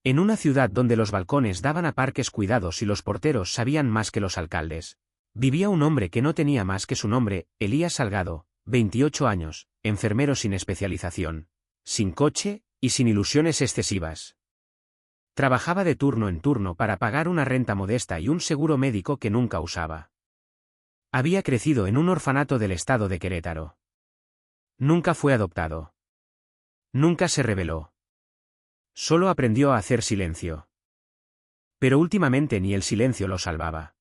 En una ciudad donde los balcones daban a parques cuidados y los porteros sabían más que los alcaldes, vivía un hombre que no tenía más que su nombre, Elías Salgado, 28 años, enfermero sin especialización, sin coche y sin ilusiones excesivas. Trabajaba de turno en turno para pagar una renta modesta y un seguro médico que nunca usaba. Había crecido en un orfanato del estado de Querétaro. Nunca fue adoptado. Nunca se rebeló. Solo aprendió a hacer silencio. Pero últimamente ni el silencio lo salvaba.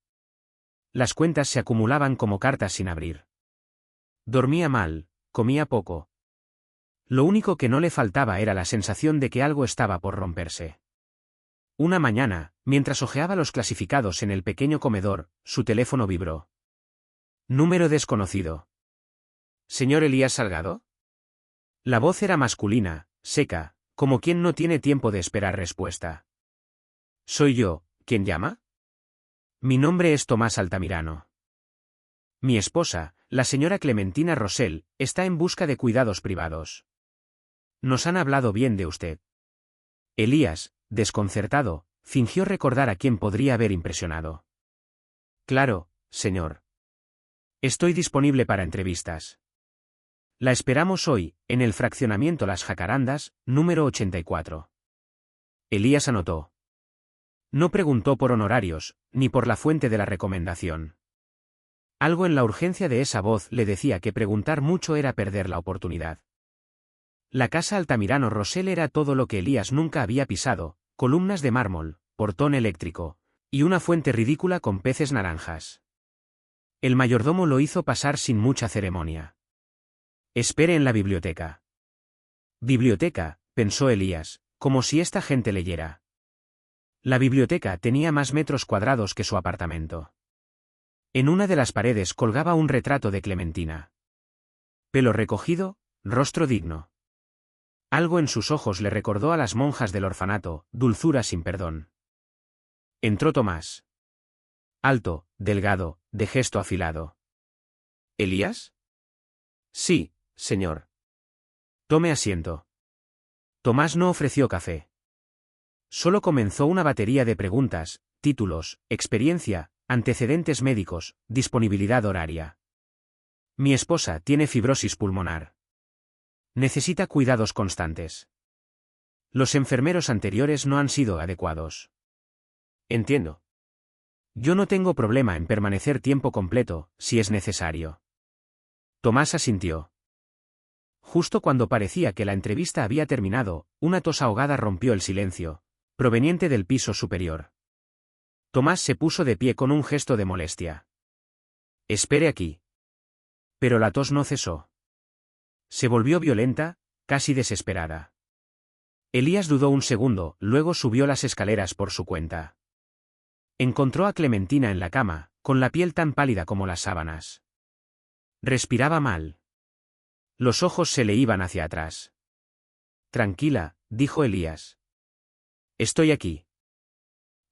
Las cuentas se acumulaban como cartas sin abrir. Dormía mal, comía poco. Lo único que no le faltaba era la sensación de que algo estaba por romperse. Una mañana, mientras hojeaba los clasificados en el pequeño comedor, su teléfono vibró. Número desconocido. ¿Señor Elías Salgado? La voz era masculina, seca, como quien no tiene tiempo de esperar respuesta. Soy yo, ¿quién llama? Mi nombre es Tomás Altamirano. Mi esposa, la señora Clementina Rosell, está en busca de cuidados privados. Nos han hablado bien de usted. Elías, desconcertado, fingió recordar a quién podría haber impresionado. Claro, señor. Estoy disponible para entrevistas. La esperamos hoy, en el fraccionamiento Las Jacarandas, número 84. Elías anotó. No preguntó por honorarios, ni por la fuente de la recomendación. Algo en la urgencia de esa voz le decía que preguntar mucho era perder la oportunidad. La casa Altamirano Rosell era todo lo que Elías nunca había pisado, columnas de mármol, portón eléctrico, y una fuente ridícula con peces naranjas. El mayordomo lo hizo pasar sin mucha ceremonia. Espere en la biblioteca. Biblioteca, pensó Elías, como si esta gente leyera. La biblioteca tenía más metros cuadrados que su apartamento. En una de las paredes colgaba un retrato de Clementina. Pelo recogido, rostro digno. Algo en sus ojos le recordó a las monjas del orfanato, dulzura sin perdón. Entró Tomás. Alto, delgado, de gesto afilado. ¿Elías? Sí, señor. Tome asiento. Tomás no ofreció café. Solo comenzó una batería de preguntas, títulos, experiencia, antecedentes médicos, disponibilidad horaria. Mi esposa tiene fibrosis pulmonar. Necesita cuidados constantes. Los enfermeros anteriores no han sido adecuados. Entiendo. Yo no tengo problema en permanecer tiempo completo, si es necesario. Tomás asintió. Justo cuando parecía que la entrevista había terminado, una tos ahogada rompió el silencio, proveniente del piso superior. Tomás se puso de pie con un gesto de molestia. Espere aquí. Pero la tos no cesó. Se volvió violenta, casi desesperada. Elías dudó un segundo, luego subió las escaleras por su cuenta. Encontró a Clementina en la cama, con la piel tan pálida como las sábanas. Respiraba mal. Los ojos se le iban hacia atrás. Tranquila, dijo Elías. Estoy aquí.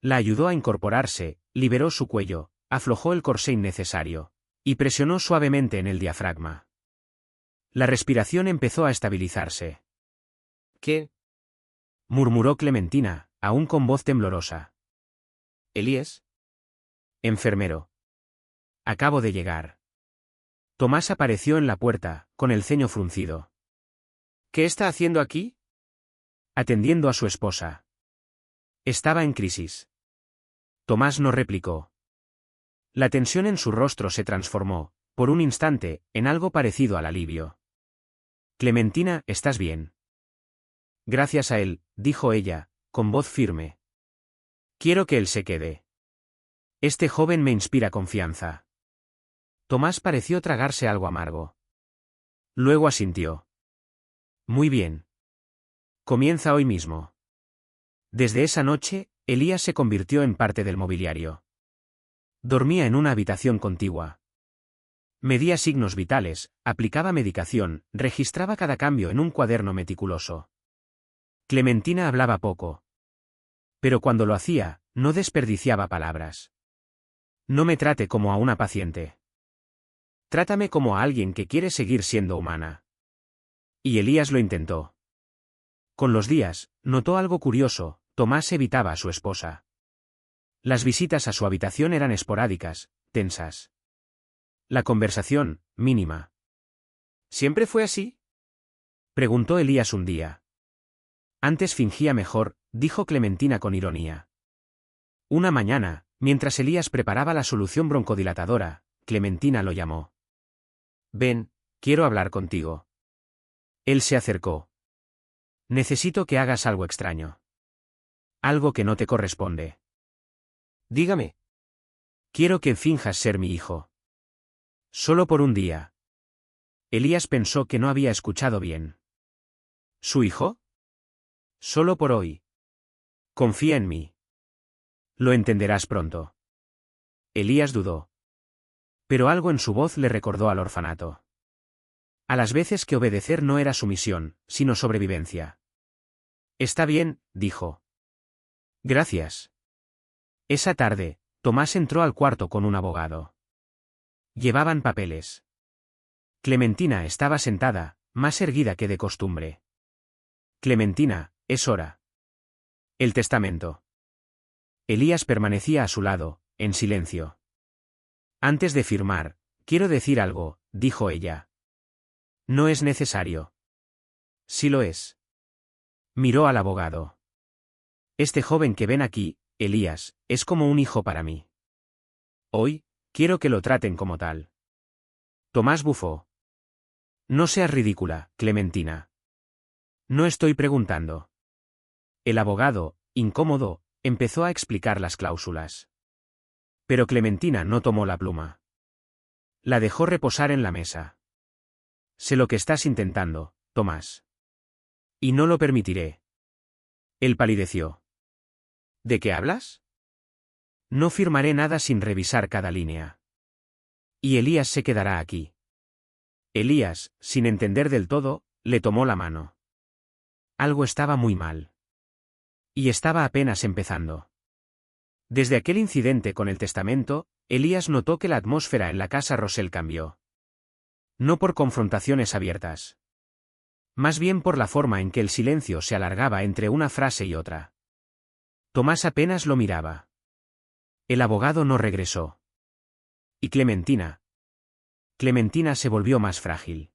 La ayudó a incorporarse, liberó su cuello, aflojó el corsé innecesario, y presionó suavemente en el diafragma. La respiración empezó a estabilizarse. ¿Qué? Murmuró Clementina, aún con voz temblorosa. ¿Elías? Enfermero. Acabo de llegar. Tomás apareció en la puerta, con el ceño fruncido. ¿Qué está haciendo aquí? Atendiendo a su esposa. Estaba en crisis. Tomás no replicó. La tensión en su rostro se transformó, por un instante, en algo parecido al alivio. Clementina, ¿estás bien? Gracias a él, dijo ella, con voz firme. Quiero que él se quede. Este joven me inspira confianza. Tomás pareció tragarse algo amargo. Luego asintió. Muy bien. Comienza hoy mismo. Desde esa noche, Elías se convirtió en parte del mobiliario. Dormía en una habitación contigua. Medía signos vitales, aplicaba medicación, registraba cada cambio en un cuaderno meticuloso. Clementina hablaba poco. Pero cuando lo hacía, no desperdiciaba palabras. No me trate como a una paciente. Trátame como a alguien que quiere seguir siendo humana. Y Elías lo intentó. Con los días, notó algo curioso, Tomás evitaba a su esposa. Las visitas a su habitación eran esporádicas, tensas. La conversación, mínima. ¿Siempre fue así? Preguntó Elías un día. Antes fingía mejor, dijo Clementina con ironía. Una mañana, mientras Elías preparaba la solución broncodilatadora, Clementina lo llamó. Ven, quiero hablar contigo. Él se acercó. Necesito que hagas algo extraño. Algo que no te corresponde. Dígame. Quiero que finjas ser mi hijo. Solo por un día. Elías pensó que no había escuchado bien. ¿Su hijo? Solo por hoy. Confía en mí. Lo entenderás pronto. Elías dudó. Pero algo en su voz le recordó al orfanato. A las veces que obedecer no era sumisión, sino sobrevivencia. Está bien, dijo. Gracias. Esa tarde, Tomás entró al cuarto con un abogado. Llevaban papeles. Clementina estaba sentada, más erguida que de costumbre. Clementina, es hora. El testamento. Elías permanecía a su lado, en silencio. Antes de firmar, quiero decir algo, dijo ella. No es necesario. Sí lo es. Miró al abogado. Este joven que ven aquí, Elías, es como un hijo para mí. Hoy, quiero que lo traten como tal. Tomás bufó. No seas ridícula, Clementina. No estoy preguntando. El abogado, incómodo, empezó a explicar las cláusulas. Pero Clementina no tomó la pluma. La dejó reposar en la mesa. Sé lo que estás intentando, Tomás. Y no lo permitiré. Él palideció. ¿De qué hablas? No firmaré nada sin revisar cada línea. Y Elías se quedará aquí. Elías, sin entender del todo, le tomó la mano. Algo estaba muy mal. Y estaba apenas empezando. Desde aquel incidente con el testamento, Elías notó que la atmósfera en la casa Rosell cambió. No por confrontaciones abiertas. Más bien por la forma en que el silencio se alargaba entre una frase y otra. Tomás apenas lo miraba. El abogado no regresó. ¿Y Clementina? Clementina se volvió más frágil.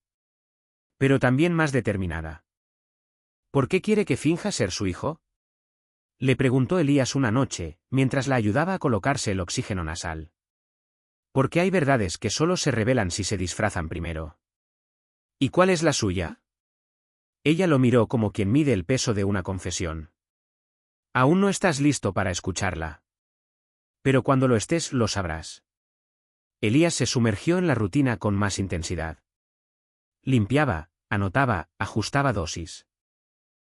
Pero también más determinada. ¿Por qué quiere que finja ser su hijo? Le preguntó Elías una noche, mientras la ayudaba a colocarse el oxígeno nasal. Porque hay verdades que solo se revelan si se disfrazan primero. ¿Y cuál es la suya? Ella lo miró como quien mide el peso de una confesión. Aún no estás listo para escucharla. Pero cuando lo estés, lo sabrás. Elías se sumergió en la rutina con más intensidad. Limpiaba, anotaba, ajustaba dosis.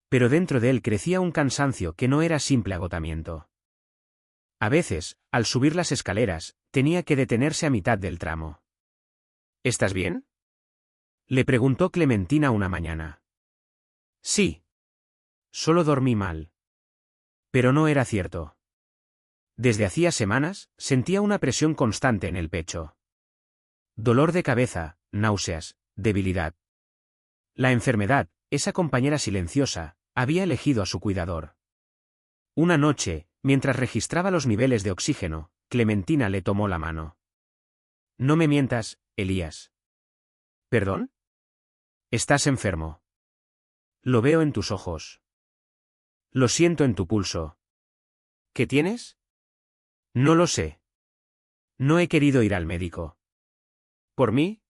Pero dentro de él crecía un cansancio que no era simple agotamiento. A veces, al subir las escaleras, tenía que detenerse a mitad del tramo. ¿Estás bien? Le preguntó Clementina una mañana. Sí. Solo dormí mal. Pero no era cierto. Desde hacía semanas, sentía una presión constante en el pecho. Dolor de cabeza, náuseas, debilidad. La enfermedad, esa compañera silenciosa, había elegido a su cuidador. Una noche, mientras registraba los niveles de oxígeno, Clementina le tomó la mano. No me mientas, Elías. ¿Perdón? Estás enfermo. Lo veo en tus ojos. Lo siento en tu pulso. ¿Qué tienes? No lo sé. No he querido ir al médico. ¿Por mí?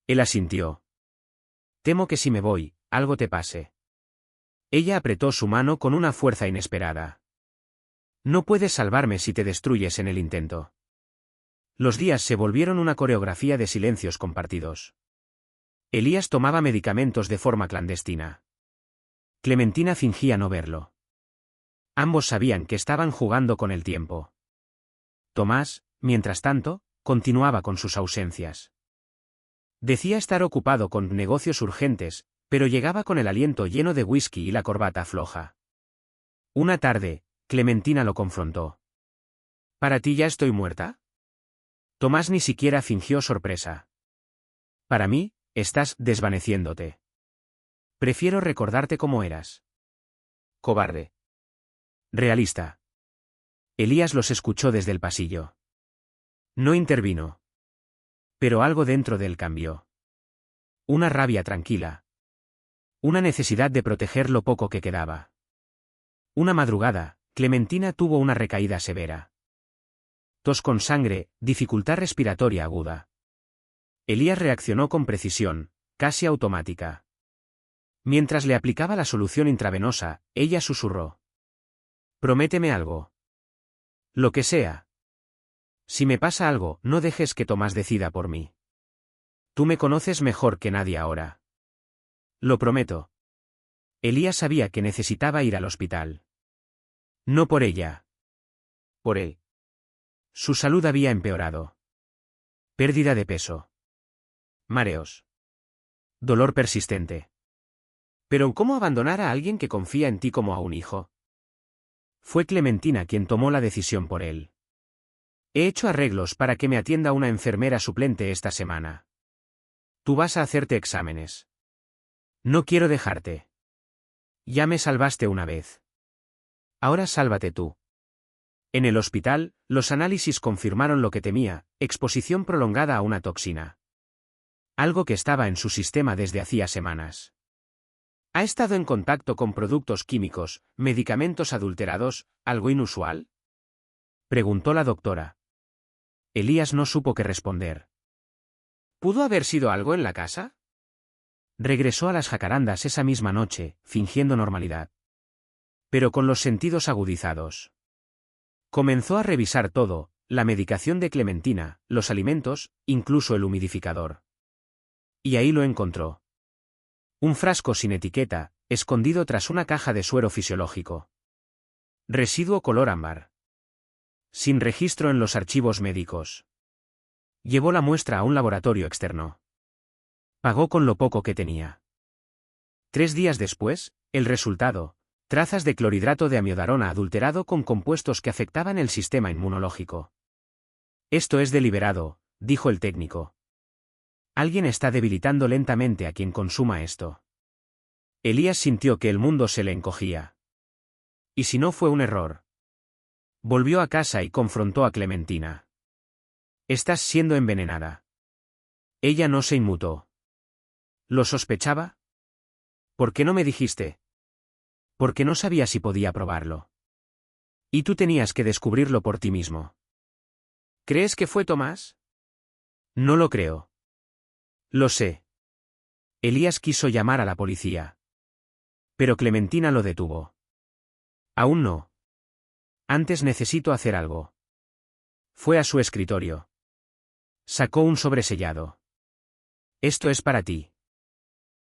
Él asintió. Temo que si me voy, algo te pase. Ella apretó su mano con una fuerza inesperada. No puedes salvarme si te destruyes en el intento. Los días se volvieron una coreografía de silencios compartidos. Elías tomaba medicamentos de forma clandestina. Clementina fingía no verlo. Ambos sabían que estaban jugando con el tiempo. Tomás, mientras tanto, continuaba con sus ausencias. Decía estar ocupado con negocios urgentes, pero llegaba con el aliento lleno de whisky y la corbata floja. Una tarde, Clementina lo confrontó. ¿Para ti ya estoy muerta? Tomás ni siquiera fingió sorpresa. Para mí, estás desvaneciéndote. Prefiero recordarte cómo eras. Cobarde. Realista. Elías los escuchó desde el pasillo. No intervino. Pero algo dentro de él cambió. Una rabia tranquila. Una necesidad de proteger lo poco que quedaba. Una madrugada, Clementina tuvo una recaída severa. Tos con sangre, dificultad respiratoria aguda. Elías reaccionó con precisión, casi automática. Mientras le aplicaba la solución intravenosa, ella susurró. Prométeme algo. Lo que sea. Si me pasa algo, no dejes que Tomás decida por mí. Tú me conoces mejor que nadie ahora. Lo prometo. Elías sabía que necesitaba ir al hospital. No por ella. Por él. Su salud había empeorado. Pérdida de peso. Mareos. Dolor persistente. Pero ¿cómo abandonar a alguien que confía en ti como a un hijo? Fue Clementina quien tomó la decisión por él. He hecho arreglos para que me atienda una enfermera suplente esta semana. Tú vas a hacerte exámenes. No quiero dejarte. Ya me salvaste una vez. Ahora sálvate tú. En el hospital, los análisis confirmaron lo que temía, exposición prolongada a una toxina. Algo que estaba en su sistema desde hacía semanas. ¿Ha estado en contacto con productos químicos, medicamentos adulterados, algo inusual? Preguntó la doctora. Elías no supo qué responder. ¿Pudo haber sido algo en la casa? Regresó a las jacarandas esa misma noche, fingiendo normalidad. Pero con los sentidos agudizados. Comenzó a revisar todo, la medicación de Clementina, los alimentos, incluso el humidificador. Y ahí lo encontró. Un frasco sin etiqueta, escondido tras una caja de suero fisiológico. Residuo color ámbar. Sin registro en los archivos médicos. Llevó la muestra a un laboratorio externo. Pagó con lo poco que tenía. 3 días después, el resultado: trazas de clorhidrato de amiodarona adulterado con compuestos que afectaban el sistema inmunológico. Esto es deliberado, dijo el técnico. Alguien está debilitando lentamente a quien consuma esto. Elías sintió que el mundo se le encogía. ¿Y si no fue un error? Volvió a casa y confrontó a Clementina. Estás siendo envenenada. Ella no se inmutó. ¿Lo sospechaba? ¿Por qué no me dijiste? Porque no sabía si podía probarlo. Y tú tenías que descubrirlo por ti mismo. ¿Crees que fue Tomás? No lo creo. Lo sé. Elías quiso llamar a la policía. Pero Clementina lo detuvo. Aún no. Antes necesito hacer algo. Fue a su escritorio. Sacó un sobresellado. Esto es para ti.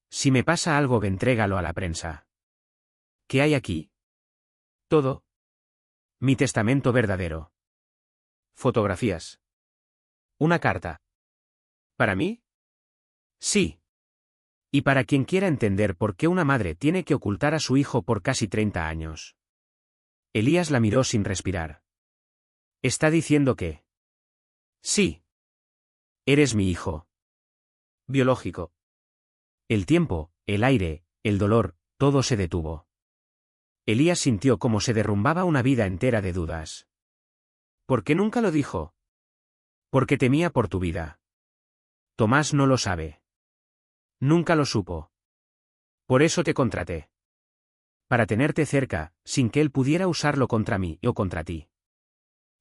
Si me pasa algo, entrégalo a la prensa. ¿Qué hay aquí? Todo. Mi testamento verdadero. Fotografías. Una carta. ¿Para mí? Sí. Y para quien quiera entender por qué una madre tiene que ocultar a su hijo por casi 30 años. Elías la miró sin respirar. ¿Está diciendo que? Sí. Eres mi hijo. Biológico. El tiempo, el aire, el dolor, todo se detuvo. Elías sintió cómo se derrumbaba una vida entera de dudas. ¿Por qué nunca lo dijo? Porque temía por tu vida. Tomás no lo sabe. Nunca lo supo. Por eso te contraté. Para tenerte cerca, sin que él pudiera usarlo contra mí o contra ti.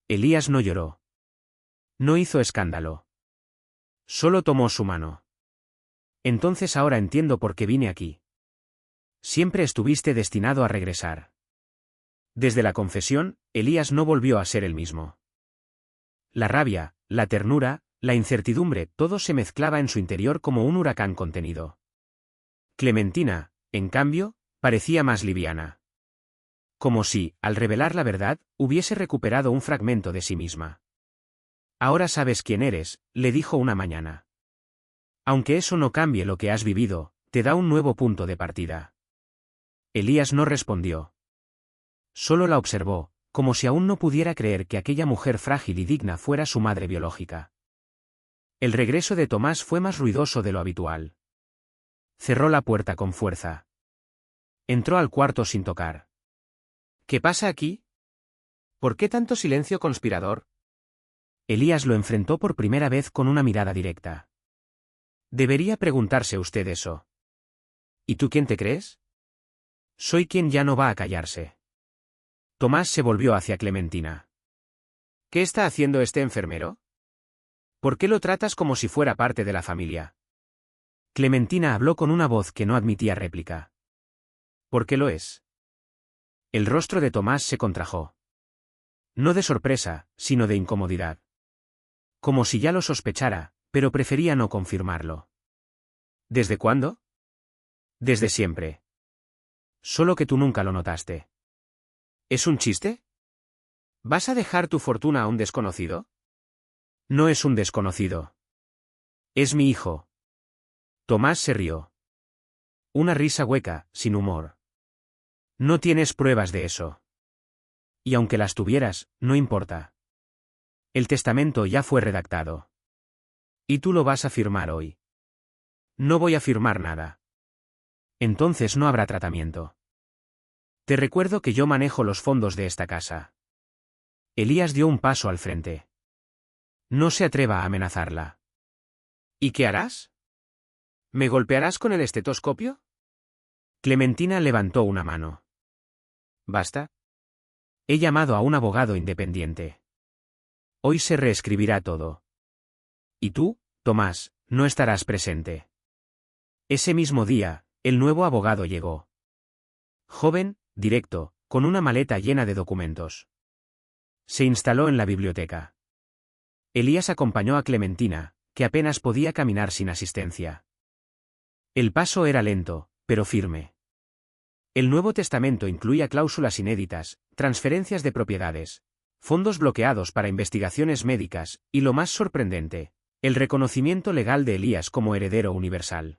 Elías no lloró. No hizo escándalo. Solo tomó su mano. Entonces ahora entiendo por qué vine aquí. Siempre estuviste destinado a regresar. Desde la confesión, Elías no volvió a ser el mismo. La rabia, la ternura, la incertidumbre, todo se mezclaba en su interior como un huracán contenido. Clementina, en cambio, parecía más liviana. Como si, al revelar la verdad, hubiese recuperado un fragmento de sí misma. Ahora sabes quién eres, le dijo una mañana. Aunque eso no cambie lo que has vivido, te da un nuevo punto de partida. Elías no respondió. Solo la observó, como si aún no pudiera creer que aquella mujer frágil y digna fuera su madre biológica. El regreso de Tomás fue más ruidoso de lo habitual. Cerró la puerta con fuerza. Entró al cuarto sin tocar. ¿Qué pasa aquí? ¿Por qué tanto silencio conspirador? Elías lo enfrentó por primera vez con una mirada directa. Debería preguntarse usted eso. ¿Y tú quién te crees? Soy quien ya no va a callarse. Tomás se volvió hacia Clementina. ¿Qué está haciendo este enfermero? ¿Por qué lo tratas como si fuera parte de la familia? Clementina habló con una voz que no admitía réplica. ¿Por qué lo es? El rostro de Tomás se contrajo. No de sorpresa, sino de incomodidad. Como si ya lo sospechara, pero prefería no confirmarlo. ¿Desde cuándo? Desde siempre. Solo que tú nunca lo notaste. ¿Es un chiste? ¿Vas a dejar tu fortuna a un desconocido? No es un desconocido. Es mi hijo. Tomás se rió. Una risa hueca, sin humor. No tienes pruebas de eso. Y aunque las tuvieras, no importa. El testamento ya fue redactado. Y tú lo vas a firmar hoy. No voy a firmar nada. Entonces no habrá tratamiento. Te recuerdo que yo manejo los fondos de esta casa. Elías dio un paso al frente. No se atreva a amenazarla. ¿Y qué harás? ¿Me golpearás con el estetoscopio? Clementina levantó una mano. ¿Basta? He llamado a un abogado independiente. Hoy se reescribirá todo. Y tú, Tomás, no estarás presente. Ese mismo día, el nuevo abogado llegó. Joven, directo, con una maleta llena de documentos. Se instaló en la biblioteca. Elías acompañó a Clementina, que apenas podía caminar sin asistencia. El paso era lento, pero firme. El Nuevo Testamento incluía cláusulas inéditas, transferencias de propiedades, fondos bloqueados para investigaciones médicas, y lo más sorprendente, el reconocimiento legal de Elías como heredero universal.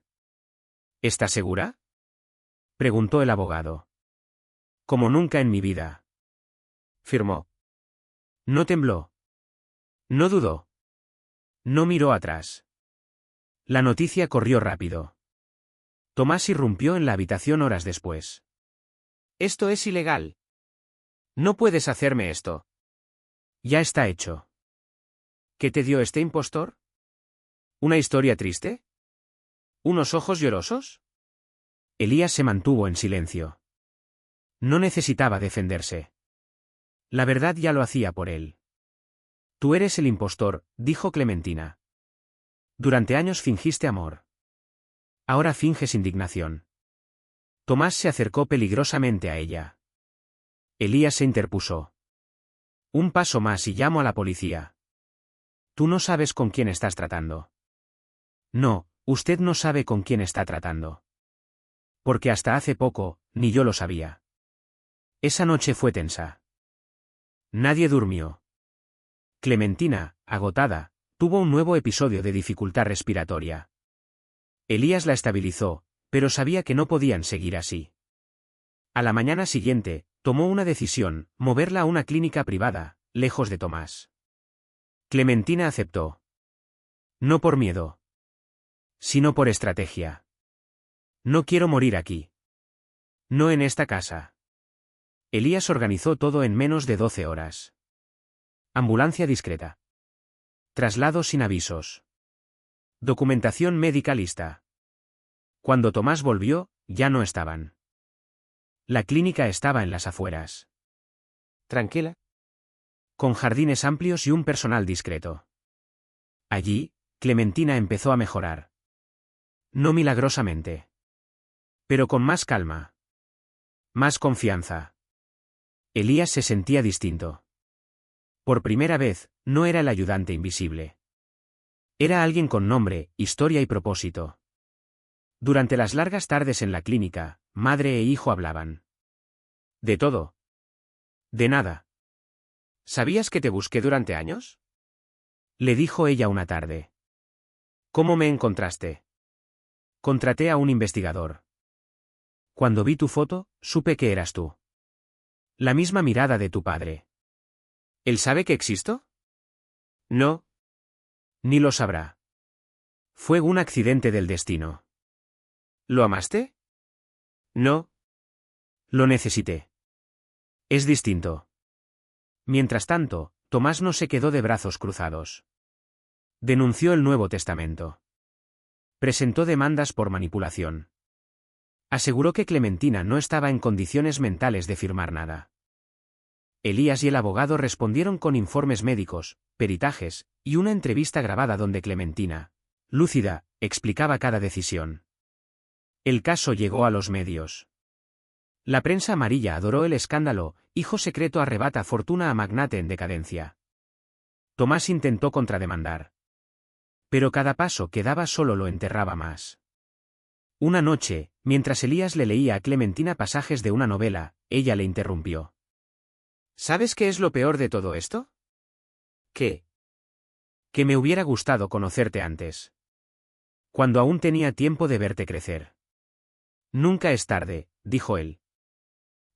¿Estás segura? Preguntó el abogado. Como nunca en mi vida. Firmó. No tembló. No dudó. No miró atrás. La noticia corrió rápido. Tomás irrumpió en la habitación horas después. Esto es ilegal. No puedes hacerme esto. Ya está hecho. ¿Qué te dio este impostor? ¿Una historia triste? ¿Unos ojos llorosos? Elías se mantuvo en silencio. No necesitaba defenderse. La verdad ya lo hacía por él. Tú eres el impostor, dijo Clementina. Durante años fingiste amor. Ahora finges indignación. Tomás se acercó peligrosamente a ella. Elías se interpuso. Un paso más y llamo a la policía. Tú no sabes con quién estás tratando. No, usted no sabe con quién está tratando. Porque hasta hace poco, ni yo lo sabía. Esa noche fue tensa. Nadie durmió. Clementina, agotada, tuvo un nuevo episodio de dificultad respiratoria. Elías la estabilizó, pero sabía que no podían seguir así. A la mañana siguiente, tomó una decisión, moverla a una clínica privada, lejos de Tomás. Clementina aceptó. No por miedo. Sino por estrategia. No quiero morir aquí. No en esta casa. Elías organizó todo en menos de 12 horas. Ambulancia discreta. Traslado sin avisos. Documentación médica lista. Cuando Tomás volvió, ya no estaban. La clínica estaba en las afueras. ¿Tranquila? Con jardines amplios y un personal discreto. Allí, Clementina empezó a mejorar. No milagrosamente. Pero con más calma. Más confianza. Elías se sentía distinto. Por primera vez, no era el ayudante invisible. Era alguien con nombre, historia y propósito. Durante las largas tardes en la clínica, madre e hijo hablaban. ¿De todo? De nada. ¿Sabías que te busqué durante años? Le dijo ella una tarde. ¿Cómo me encontraste? Contraté a un investigador. Cuando vi tu foto, supe que eras tú. La misma mirada de tu padre. ¿Él sabe que existo? No. Ni lo sabrá. Fue un accidente del destino. ¿Lo amaste? No. Lo necesité. Es distinto. Mientras tanto, Tomás no se quedó de brazos cruzados. Denunció el Nuevo Testamento. Presentó demandas por manipulación. Aseguró que Clementina no estaba en condiciones mentales de firmar nada. Elías y el abogado respondieron con informes médicos, peritajes, y una entrevista grabada donde Clementina, lúcida, explicaba cada decisión. El caso llegó a los medios. La prensa amarilla adoró el escándalo, hijo secreto arrebata fortuna a magnate en decadencia. Tomás intentó contrademandar. Pero cada paso que daba solo lo enterraba más. Una noche, mientras Elías le leía a Clementina pasajes de una novela, ella le interrumpió. ¿Sabes qué es lo peor de todo esto? ¿Qué? Que me hubiera gustado conocerte antes. Cuando aún tenía tiempo de verte crecer. Nunca es tarde, dijo él.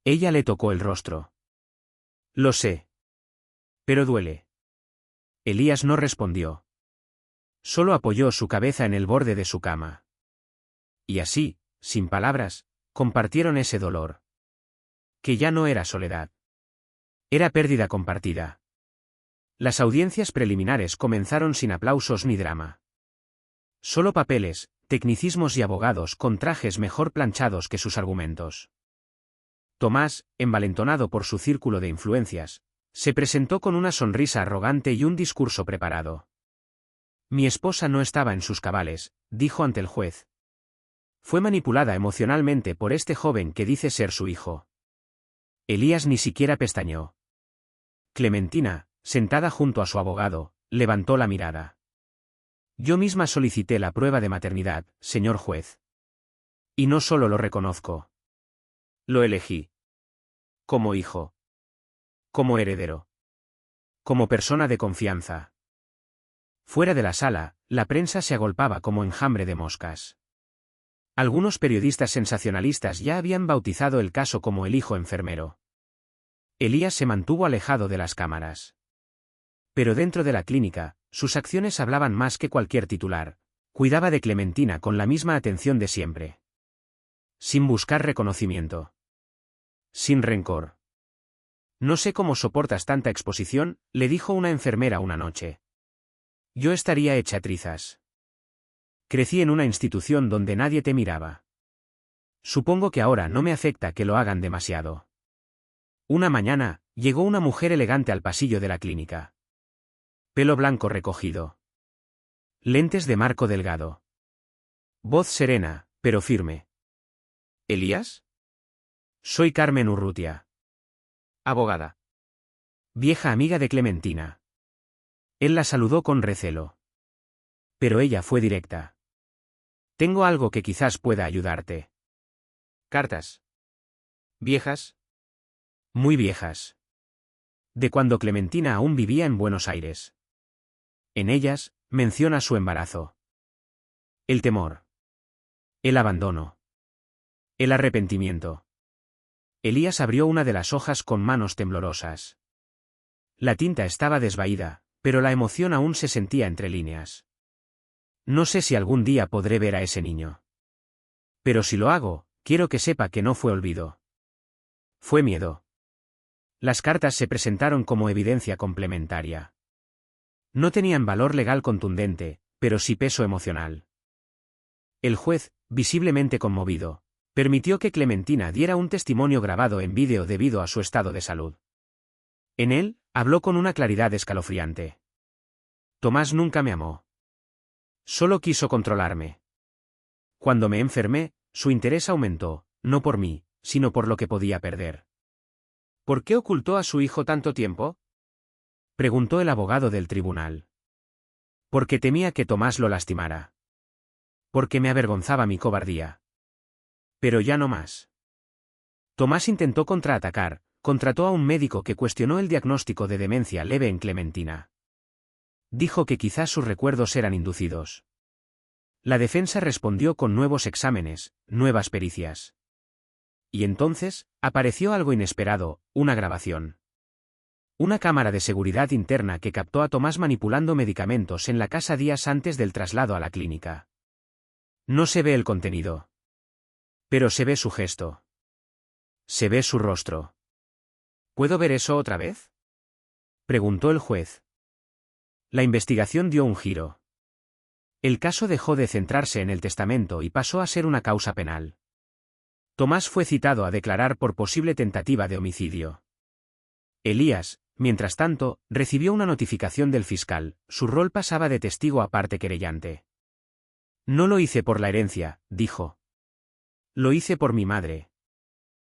Ella le tocó el rostro. Lo sé. Pero duele. Elías no respondió. Solo apoyó su cabeza en el borde de su cama. Y así, sin palabras, compartieron ese dolor. Que ya no era soledad. Era pérdida compartida. Las audiencias preliminares comenzaron sin aplausos ni drama. Solo papeles, tecnicismos y abogados con trajes mejor planchados que sus argumentos. Tomás, envalentonado por su círculo de influencias, se presentó con una sonrisa arrogante y un discurso preparado. Mi esposa no estaba en sus cabales, dijo ante el juez. Fue manipulada emocionalmente por este joven que dice ser su hijo. Elías ni siquiera pestañeó. Clementina, sentada junto a su abogado, levantó la mirada. Yo misma solicité la prueba de maternidad, señor juez. Y no solo lo reconozco. Lo elegí. Como hijo. Como heredero. Como persona de confianza. Fuera de la sala, la prensa se agolpaba como enjambre de moscas. Algunos periodistas sensacionalistas ya habían bautizado el caso como el hijo enfermero. Elías se mantuvo alejado de las cámaras. Pero dentro de la clínica, sus acciones hablaban más que cualquier titular. Cuidaba de Clementina con la misma atención de siempre. Sin buscar reconocimiento. Sin rencor. No sé cómo soportas tanta exposición, le dijo una enfermera una noche. Yo estaría hecha trizas. Crecí en una institución donde nadie te miraba. Supongo que ahora no me afecta que lo hagan demasiado. Una mañana, llegó una mujer elegante al pasillo de la clínica. Pelo blanco recogido. Lentes de marco delgado. Voz serena, pero firme. ¿Elías? Soy Carmen Urrutia. Abogada. Vieja amiga de Clementina. Él la saludó con recelo. Pero ella fue directa. Tengo algo que quizás pueda ayudarte. Cartas. ¿Viejas? Muy viejas. De cuando Clementina aún vivía en Buenos Aires. En ellas, menciona su embarazo. El temor. El abandono. El arrepentimiento. Elías abrió una de las hojas con manos temblorosas. La tinta estaba desvaída, pero la emoción aún se sentía entre líneas. No sé si algún día podré ver a ese niño. Pero si lo hago, quiero que sepa que no fue olvido. Fue miedo. Las cartas se presentaron como evidencia complementaria. No tenían valor legal contundente, pero sí peso emocional. El juez, visiblemente conmovido, permitió que Clementina diera un testimonio grabado en vídeo debido a su estado de salud. En él, habló con una claridad escalofriante. Tomás nunca me amó. Solo quiso controlarme. Cuando me enfermé, su interés aumentó, no por mí, sino por lo que podía perder. ¿Por qué ocultó a su hijo tanto tiempo? Preguntó el abogado del tribunal. Porque temía que Tomás lo lastimara. Porque me avergonzaba mi cobardía. Pero ya no más. Tomás intentó contraatacar, contrató a un médico que cuestionó el diagnóstico de demencia leve en Clementina. Dijo que quizás sus recuerdos eran inducidos. La defensa respondió con nuevos exámenes, nuevas pericias. Y entonces, apareció algo inesperado, una grabación. Una cámara de seguridad interna que captó a Tomás manipulando medicamentos en la casa días antes del traslado a la clínica. No se ve el contenido. Pero se ve su gesto. Se ve su rostro. ¿Puedo ver eso otra vez? Preguntó el juez. La investigación dio un giro. El caso dejó de centrarse en el testamento y pasó a ser una causa penal. Tomás fue citado a declarar por posible tentativa de homicidio. Elías, mientras tanto, recibió una notificación del fiscal, su rol pasaba de testigo a parte querellante. No lo hice por la herencia, dijo. Lo hice por mi madre.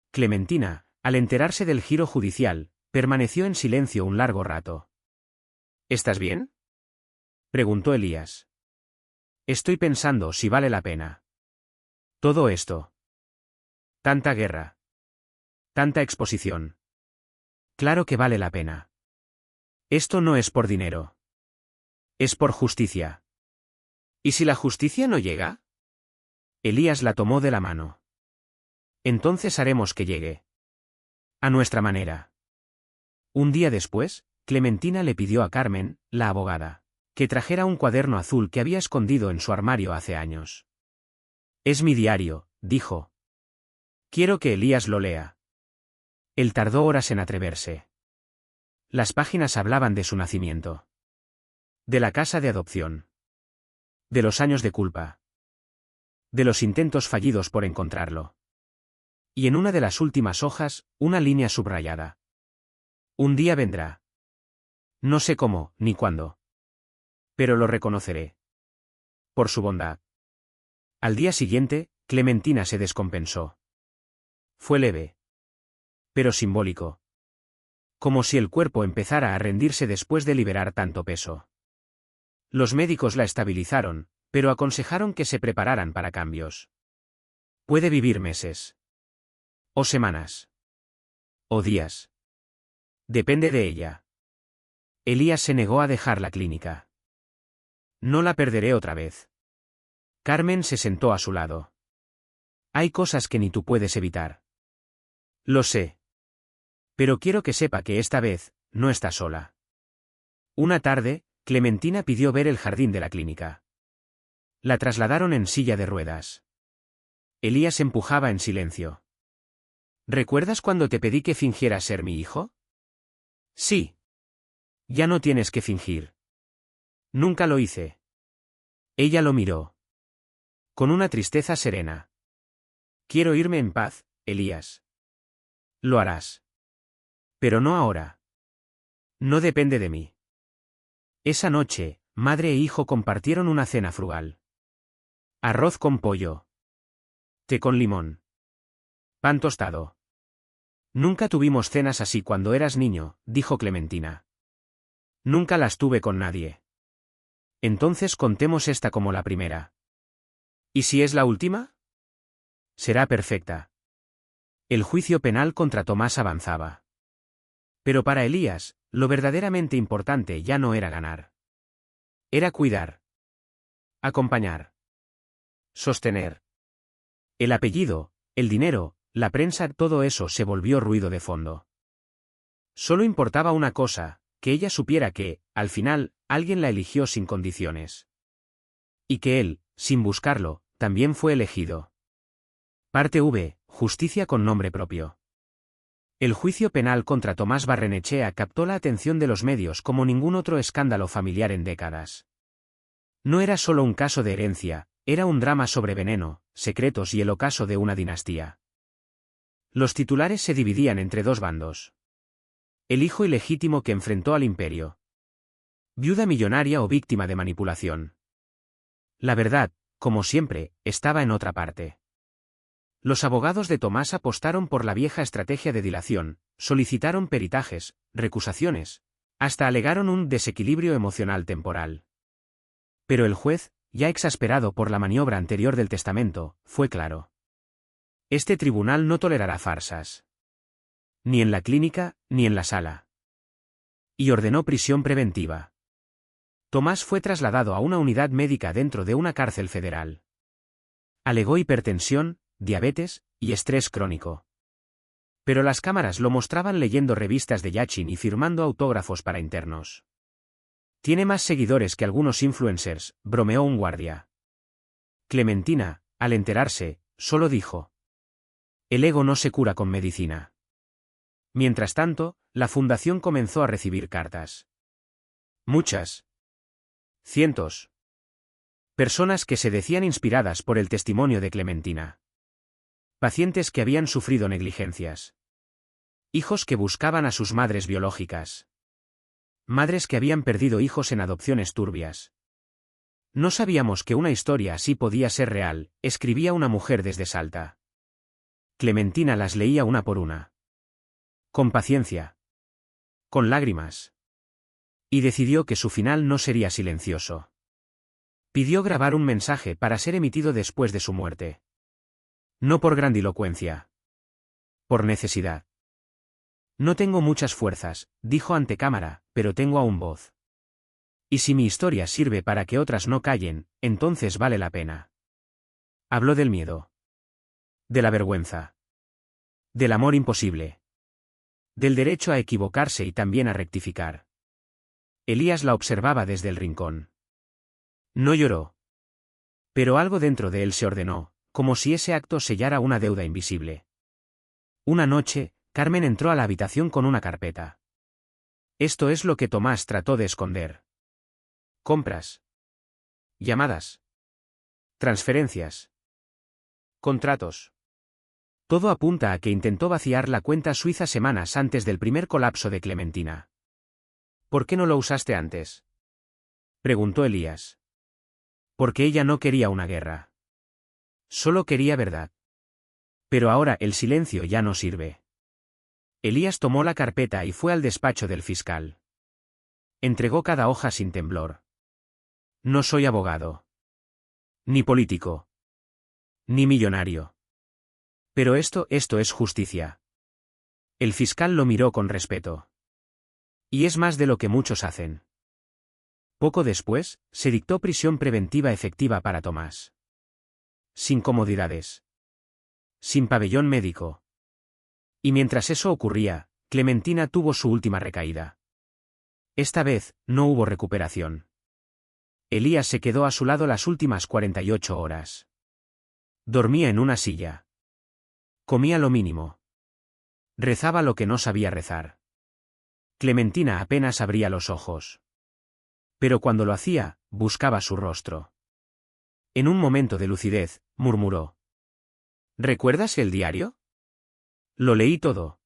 Clementina, al enterarse del giro judicial, permaneció en silencio un largo rato. ¿Estás bien? Preguntó Elías. Estoy pensando si vale la pena. Todo esto. Tanta guerra. Tanta exposición. Claro que vale la pena. Esto no es por dinero. Es por justicia. ¿Y si la justicia no llega? Elías la tomó de la mano. Entonces haremos que llegue. A nuestra manera. Un día después, Clementina le pidió a Carmen, la abogada, que trajera un cuaderno azul que había escondido en su armario hace años. Es mi diario, dijo. Quiero que Elías lo lea. Él tardó horas en atreverse. Las páginas hablaban de su nacimiento. De la casa de adopción. De los años de culpa. De los intentos fallidos por encontrarlo. Y en una de las últimas hojas, una línea subrayada. Un día vendrá. No sé cómo, ni cuándo. Pero lo reconoceré. Por su bondad. Al día siguiente, Clementina se descompensó. Fue leve. Pero simbólico. Como si el cuerpo empezara a rendirse después de liberar tanto peso. Los médicos la estabilizaron, pero aconsejaron que se prepararan para cambios. Puede vivir meses. O semanas. O días. Depende de ella. Elías se negó a dejar la clínica. No la perderé otra vez. Carmen se sentó a su lado. Hay cosas que ni tú puedes evitar. Lo sé. Pero quiero que sepa que esta vez, no está sola. Una tarde, Clementina pidió ver el jardín de la clínica. La trasladaron en silla de ruedas. Elías empujaba en silencio. ¿Recuerdas cuando te pedí que fingieras ser mi hijo? Sí. Ya no tienes que fingir. Nunca lo hice. Ella lo miró. Con una tristeza serena. Quiero irme en paz, Elías. Lo harás. Pero no ahora. No depende de mí. Esa noche, madre e hijo compartieron una cena frugal. Arroz con pollo. Té con limón. Pan tostado. Nunca tuvimos cenas así cuando eras niño, dijo Clementina. Nunca las tuve con nadie. Entonces contemos esta como la primera. ¿Y si es la última? Será perfecta. El juicio penal contra Tomás avanzaba. Pero para Elías, lo verdaderamente importante ya no era ganar. Era cuidar. Acompañar. Sostener. El apellido, el dinero, la prensa, todo eso se volvió ruido de fondo. Solo importaba una cosa, que ella supiera que, al final, alguien la eligió sin condiciones. Y que él, sin buscarlo, también fue elegido. Parte V, Justicia con nombre propio. El juicio penal contra Tomás Barrenechea captó la atención de los medios como ningún otro escándalo familiar en décadas. No era solo un caso de herencia, era un drama sobre veneno, secretos y el ocaso de una dinastía. Los titulares se dividían entre dos bandos. El hijo ilegítimo que enfrentó al imperio. Viuda millonaria o víctima de manipulación. La verdad, como siempre, estaba en otra parte. Los abogados de Tomás apostaron por la vieja estrategia de dilación, solicitaron peritajes, recusaciones, hasta alegaron un desequilibrio emocional temporal. Pero el juez, ya exasperado por la maniobra anterior del testamento, fue claro. Este tribunal no tolerará farsas. Ni en la clínica, ni en la sala. Y ordenó prisión preventiva. Tomás fue trasladado a una unidad médica dentro de una cárcel federal. Alegó hipertensión, diabetes y estrés crónico. Pero las cámaras lo mostraban leyendo revistas de Yachin y firmando autógrafos para internos. Tiene más seguidores que algunos influencers, bromeó un guardia. Clementina, al enterarse, solo dijo: el ego no se cura con medicina. Mientras tanto, la fundación comenzó a recibir cartas. Muchas. Cientos. Personas que se decían inspiradas por el testimonio de Clementina. Pacientes que habían sufrido negligencias. Hijos que buscaban a sus madres biológicas. Madres que habían perdido hijos en adopciones turbias. No sabíamos que una historia así podía ser real, escribía una mujer desde Salta. Clementina las leía una por una. Con paciencia. Con lágrimas. Y decidió que su final no sería silencioso. Pidió grabar un mensaje para ser emitido después de su muerte. No por grandilocuencia. Por necesidad. No tengo muchas fuerzas, dijo ante cámara, pero tengo aún voz. Y si mi historia sirve para que otras no callen, entonces vale la pena. Habló del miedo. De la vergüenza. Del amor imposible. Del derecho a equivocarse y también a rectificar. Elías la observaba desde el rincón. No lloró. Pero algo dentro de él se ordenó, como si ese acto sellara una deuda invisible. Una noche, Carmen entró a la habitación con una carpeta. Esto es lo que Tomás trató de esconder. Compras. Llamadas. Transferencias. Contratos. Todo apunta a que intentó vaciar la cuenta suiza semanas antes del primer colapso de Clementina. ¿Por qué no lo usaste antes?, preguntó Elías. Porque ella no quería una guerra. Solo quería verdad. Pero ahora el silencio ya no sirve. Elías tomó la carpeta y fue al despacho del fiscal. Entregó cada hoja sin temblor. No soy abogado. Ni político. Ni millonario. Pero esto es justicia. El fiscal lo miró con respeto. Y es más de lo que muchos hacen. Poco después, se dictó prisión preventiva efectiva para Tomás. Sin comodidades. Sin pabellón médico. Y mientras eso ocurría, Clementina tuvo su última recaída. Esta vez, no hubo recuperación. Elías se quedó a su lado las últimas 48 horas. Dormía en una silla. Comía lo mínimo. Rezaba lo que no sabía rezar. Clementina apenas abría los ojos. Pero cuando lo hacía, buscaba su rostro. En un momento de lucidez, murmuró. ¿Recuerdas el diario? Lo leí todo.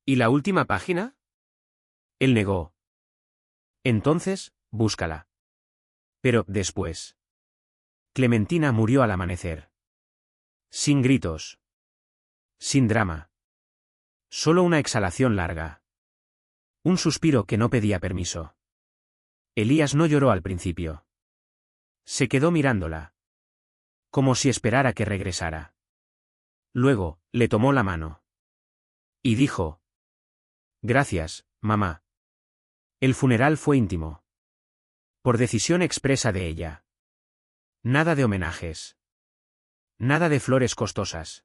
¿Y la última página? Él negó. Entonces, búscala. Pero, después. Clementina murió al amanecer. Sin gritos. Sin drama. Solo una exhalación larga. Un suspiro que no pedía permiso. Elías no lloró al principio. Se quedó mirándola. Como si esperara que regresara. Luego, le tomó la mano. Y dijo. Gracias, mamá. El funeral fue íntimo. Por decisión expresa de ella. Nada de homenajes. Nada de flores costosas.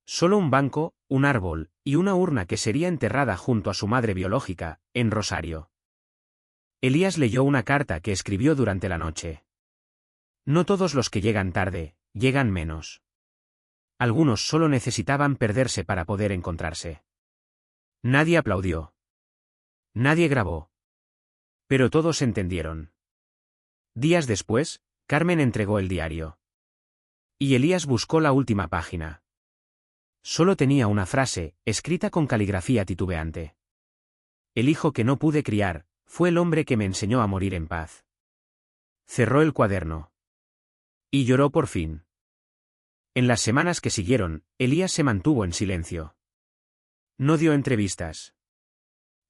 Solo un banco, un árbol, y una urna que sería enterrada junto a su madre biológica, en Rosario. Elías leyó una carta que escribió durante la noche. No todos los que llegan tarde, llegan menos. Algunos solo necesitaban perderse para poder encontrarse. Nadie aplaudió. Nadie grabó. Pero todos entendieron. Días después, Carmen entregó el diario. Y Elías buscó la última página. Solo tenía una frase, escrita con caligrafía titubeante. El hijo que no pude criar, fue el hombre que me enseñó a morir en paz. Cerró el cuaderno. Y lloró por fin. En las semanas que siguieron, Elías se mantuvo en silencio. No dio entrevistas.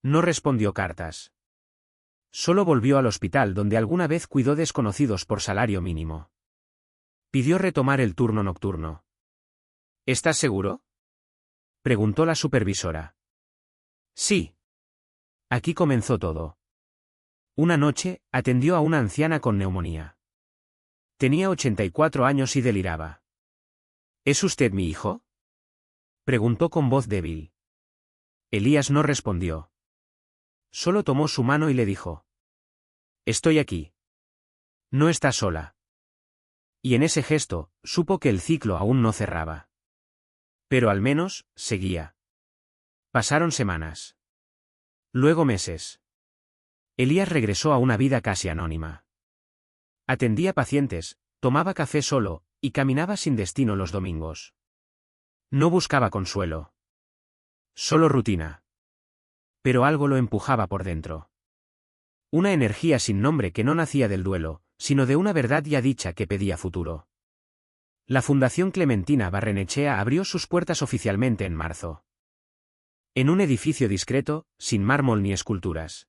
No respondió cartas. Solo volvió al hospital donde alguna vez cuidó desconocidos por salario mínimo. Pidió retomar el turno nocturno. ¿Estás seguro?, preguntó la supervisora. Sí. Aquí comenzó todo. Una noche, atendió a una anciana con neumonía. Tenía 84 años y deliraba. ¿Es usted mi hijo?, preguntó con voz débil. Elías no respondió. Solo tomó su mano y le dijo. Estoy aquí. No está sola. Y en ese gesto, supo que el ciclo aún no cerraba. Pero al menos, seguía. Pasaron semanas. Luego meses. Elías regresó a una vida casi anónima. Atendía pacientes, tomaba café solo, y caminaba sin destino los domingos. No buscaba consuelo. Solo rutina. Pero algo lo empujaba por dentro. Una energía sin nombre que no nacía del duelo, sino de una verdad ya dicha que pedía futuro. La Fundación Clementina Barrenechea abrió sus puertas oficialmente en marzo. En un edificio discreto, sin mármol ni esculturas.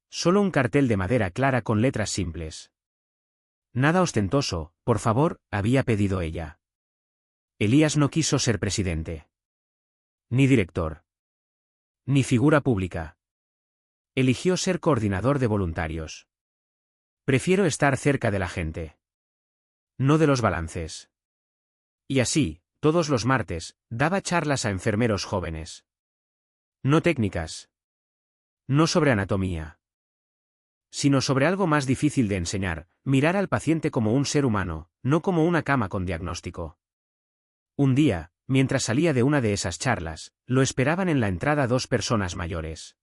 Solo un cartel de madera clara con letras simples. Nada ostentoso, por favor, había pedido ella. Elías no quiso ser presidente. Ni director. Ni figura pública. Eligió ser coordinador de voluntarios. Prefiero estar cerca de la gente. No de los balances. Y así, todos los martes, daba charlas a enfermeros jóvenes. No técnicas. No sobre anatomía. Sino sobre algo más difícil de enseñar, mirar al paciente como un ser humano, no como una cama con diagnóstico. Un día, mientras salía de una de esas charlas, lo esperaban en la entrada dos personas mayores.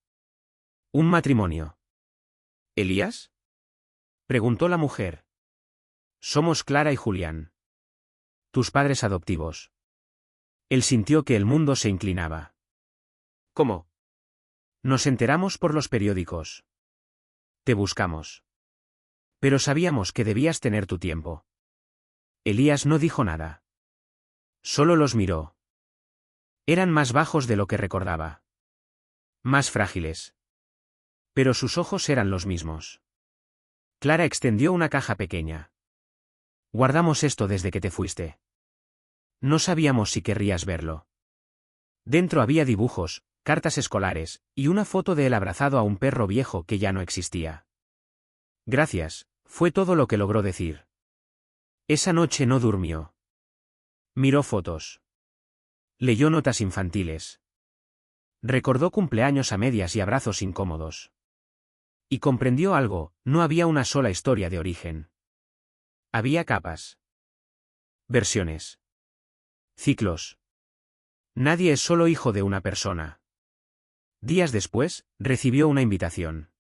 Un matrimonio. ¿Elías? Preguntó la mujer. Somos Clara y Julián. Tus padres adoptivos. Él sintió que el mundo se inclinaba. ¿Cómo? Nos enteramos por los periódicos. Te buscamos. Pero sabíamos que debías tener tu tiempo. Elías no dijo nada. Solo los miró. Eran más bajos de lo que recordaba. Más frágiles. Pero sus ojos eran los mismos. Clara extendió una caja pequeña. Guardamos esto desde que te fuiste. No sabíamos si querrías verlo. Dentro había dibujos, cartas escolares, y una foto de él abrazado a un perro viejo que ya no existía. Gracias, fue todo lo que logró decir. Esa noche no durmió. Miró fotos. Leyó notas infantiles. Recordó cumpleaños a medias y abrazos incómodos. Y comprendió algo, no había una sola historia de origen. Había capas. Versiones. Ciclos. Nadie es solo hijo de una persona. Días después, recibió una invitación.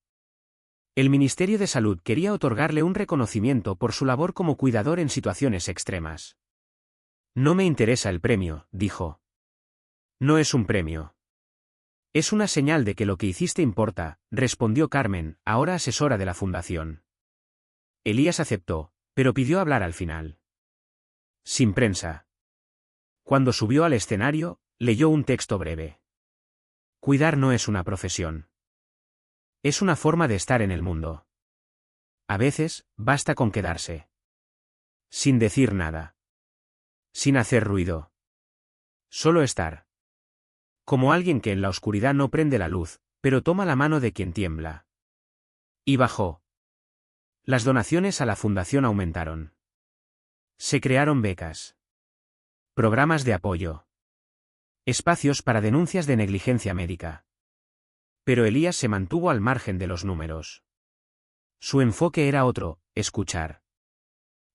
El Ministerio de Salud quería otorgarle un reconocimiento por su labor como cuidador en situaciones extremas. No me interesa el premio, dijo. No es un premio. Es una señal de que lo que hiciste importa, respondió Carmen, ahora asesora de la fundación. Elías aceptó, pero pidió hablar al final. Sin prensa. Cuando subió al escenario, leyó un texto breve. Cuidar no es una profesión. Es una forma de estar en el mundo. A veces, basta con quedarse. Sin decir nada. Sin hacer ruido. Solo estar. Como alguien que en la oscuridad no prende la luz, pero toma la mano de quien tiembla. Y bajó. Las donaciones a la fundación aumentaron. Se crearon becas. Programas de apoyo. Espacios para denuncias de negligencia médica. Pero Elías se mantuvo al margen de los números. Su enfoque era otro, escuchar.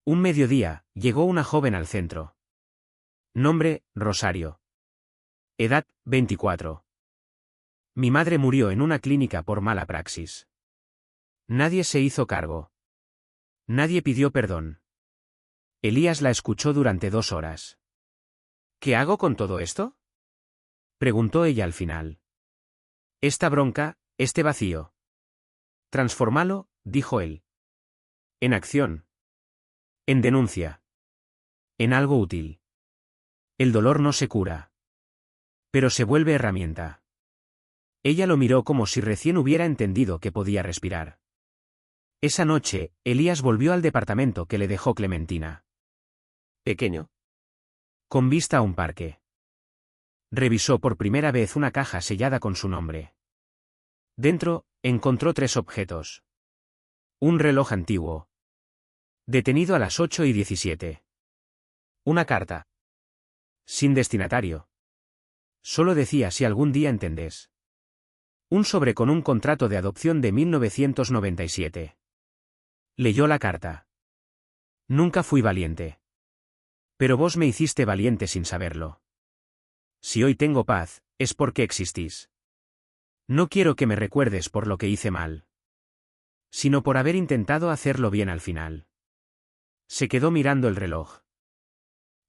Un mediodía, llegó una joven al centro. Nombre, Rosario. Edad, 24. Mi madre murió en una clínica por mala praxis. Nadie se hizo cargo. Nadie pidió perdón. Elías la escuchó durante 2 horas. ¿Qué hago con todo esto?, preguntó ella al final. Esta bronca, este vacío. Transformalo, dijo él. En acción. En denuncia. En algo útil. El dolor no se cura. Pero se vuelve herramienta. Ella lo miró como si recién hubiera entendido que podía respirar. Esa noche, Elías volvió al departamento que le dejó Clementina. Pequeño. Con vista a un parque. Revisó por primera vez una caja sellada con su nombre. Dentro, encontró 3 objetos. Un reloj antiguo. Detenido a las 8:17. Una carta. Sin destinatario. Solo decía si algún día entendés. Un sobre con un contrato de adopción de 1997. Leyó la carta. Nunca fui valiente. Pero vos me hiciste valiente sin saberlo. Si hoy tengo paz, Es porque existís. No quiero que me recuerdes por lo que hice mal, sino por haber intentado hacerlo bien al final. Se quedó mirando el reloj.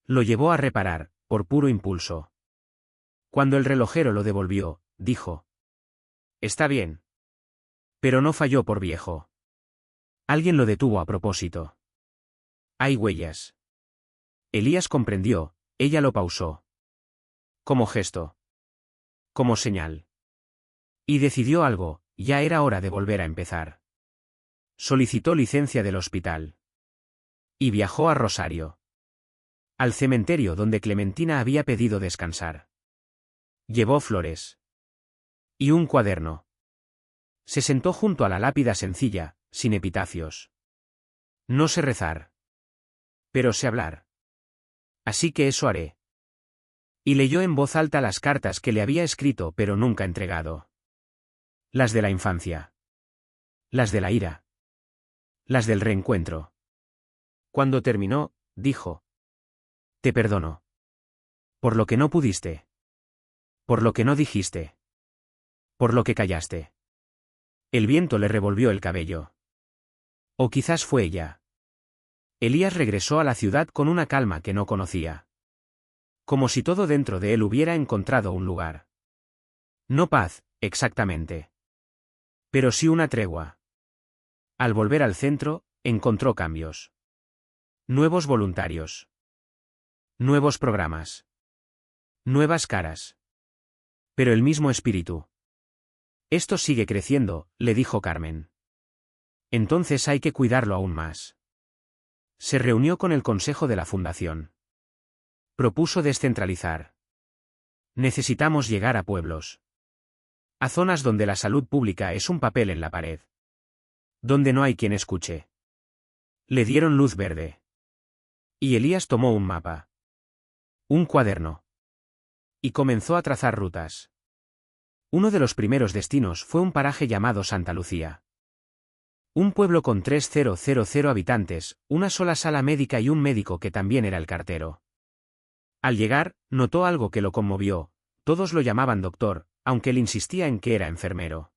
Lo llevó a reparar, por puro impulso. Cuando el relojero lo devolvió, dijo: Está bien. Pero no falló por viejo. Alguien lo detuvo a propósito. Hay huellas. Elías comprendió, ella lo pausó. Como gesto. Como señal. Y decidió algo, ya era hora de volver a empezar. Solicitó licencia del hospital. Y viajó a Rosario. Al cementerio donde Clementina había pedido descansar. Llevó flores. Y un cuaderno. Se sentó junto a la lápida sencilla, sin epitafios. No sé rezar. Pero sé hablar. Así que eso haré. Y leyó en voz alta las cartas que le había escrito pero nunca entregado. Las de la infancia. Las de la ira. Las del reencuentro. Cuando terminó, dijo: Te perdono. Por lo que no pudiste. Por lo que no dijiste. Por lo que callaste. El viento le revolvió el cabello. O quizás fue ella. Elías regresó a la ciudad con una calma que no conocía. Como si todo dentro de él hubiera encontrado un lugar. No paz, exactamente. Pero sí una tregua. Al volver al centro, encontró cambios. Nuevos voluntarios. Nuevos programas. Nuevas caras. Pero el mismo espíritu. Esto sigue creciendo, le dijo Carmen. Entonces hay que cuidarlo aún más. Se reunió con el consejo de la fundación. Propuso descentralizar. Necesitamos llegar a pueblos. A zonas donde la salud pública es un papel en la pared. Donde no hay quien escuche. Le dieron luz verde. Y Elías tomó un mapa. Un cuaderno. Y comenzó a trazar rutas. Uno de los primeros destinos fue un paraje llamado Santa Lucía. Un pueblo con 3.000 habitantes, una sola sala médica y un médico que también era el cartero. Al llegar, notó algo que lo conmovió: todos lo llamaban doctor, aunque él insistía en que era enfermero.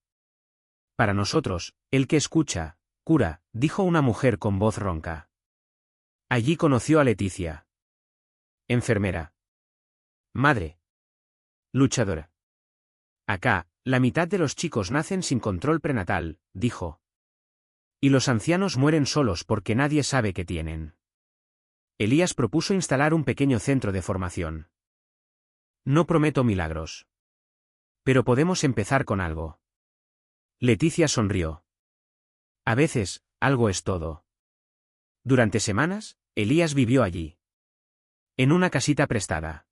Para nosotros, el que escucha, cura, dijo una mujer con voz ronca. Allí conoció a Leticia. Enfermera. Madre. Luchadora. Acá, la mitad de los chicos nacen sin control prenatal, dijo. Y los ancianos mueren solos porque nadie sabe qué tienen. Elías propuso instalar un pequeño centro de formación. No prometo milagros. Pero podemos empezar con algo. Leticia sonrió. A veces, algo es todo. Durante semanas, Elías vivió allí. En una casita prestada.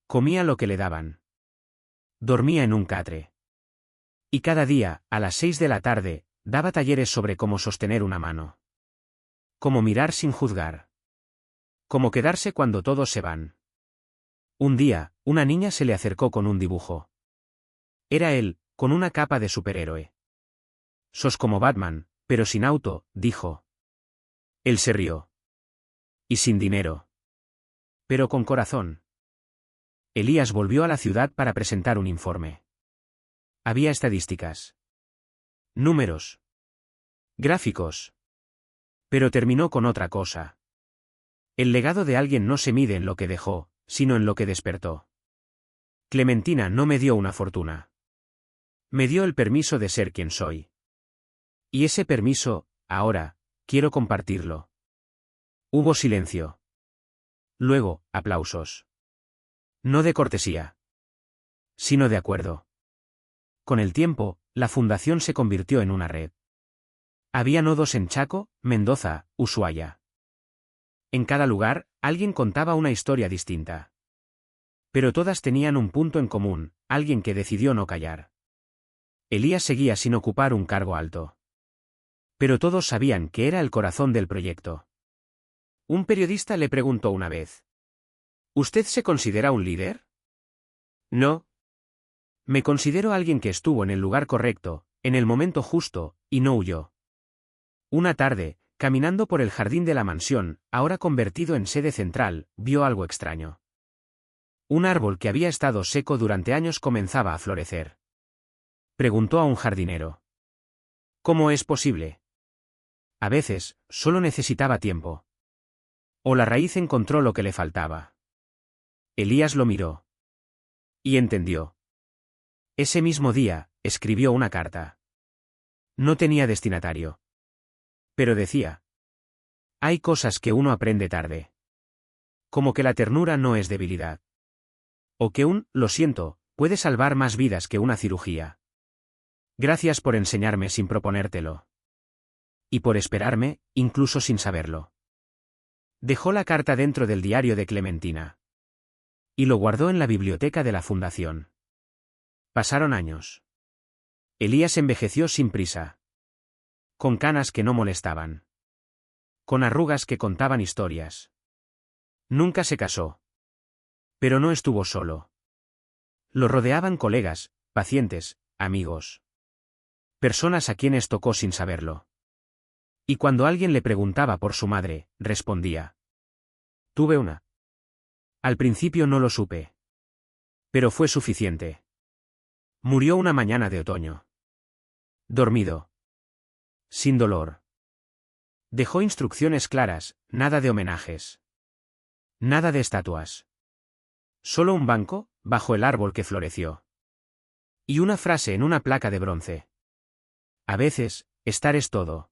Comía lo que le daban. Dormía en un catre. Y cada día, a las 6 de la tarde, daba talleres sobre cómo sostener una mano. Cómo mirar sin juzgar. Cómo quedarse cuando todos se van. Un día, una niña se le acercó con un dibujo. Era él, con una capa de superhéroe. Sos como Batman, pero sin auto, dijo. Él se rió. Y sin dinero. Pero con corazón. Elías volvió a la ciudad para presentar un informe. Había estadísticas. Números. Gráficos. Pero terminó con otra cosa. El legado de alguien no se mide en lo que dejó, sino en lo que despertó. Clementina no me dio una fortuna. Me dio el permiso de ser quien soy. Y ese permiso, ahora, quiero compartirlo. Hubo silencio. Luego, aplausos. No de cortesía. Sino de acuerdo. Con el tiempo, la fundación se convirtió en una red. Había nodos en Chaco, Mendoza, Ushuaia. En cada lugar, alguien contaba una historia distinta. Pero todas tenían un punto en común: alguien que decidió no callar. Elías seguía sin ocupar un cargo alto. Pero todos sabían que era el corazón del proyecto. Un periodista le preguntó una vez: ¿Usted se considera un líder? No. Me considero alguien que estuvo en el lugar correcto, en el momento justo, y no huyó. Una tarde, caminando por el jardín de la mansión, ahora convertido en sede central, vio algo extraño. Un árbol que había estado seco durante años comenzaba a florecer. Preguntó a un jardinero. ¿Cómo es posible? A veces, solo necesitaba tiempo. O la raíz encontró lo que le faltaba. Elías lo miró. Y entendió. Ese mismo día, escribió una carta. No tenía destinatario. Pero decía: hay cosas que uno aprende tarde. Como que la ternura no es debilidad. O que lo siento, puede salvar más vidas que una cirugía. Gracias por enseñarme sin proponértelo. Y por esperarme, incluso sin saberlo. Dejó la carta dentro del diario de Clementina. Y lo guardó en la biblioteca de la fundación. Pasaron años. Elías envejeció sin prisa. Con canas que no molestaban. Con arrugas que contaban historias. Nunca se casó. Pero no estuvo solo. Lo rodeaban colegas, pacientes, amigos. Personas a quienes tocó sin saberlo. Y cuando alguien le preguntaba por su madre, respondía: tuve una. Al principio no lo supe. Pero fue suficiente. Murió una mañana de otoño. Dormido. Sin dolor. Dejó instrucciones claras, nada de homenajes. Nada de estatuas. Solo un banco, bajo el árbol que floreció. Y una frase en una placa de bronce. A veces, estar es todo.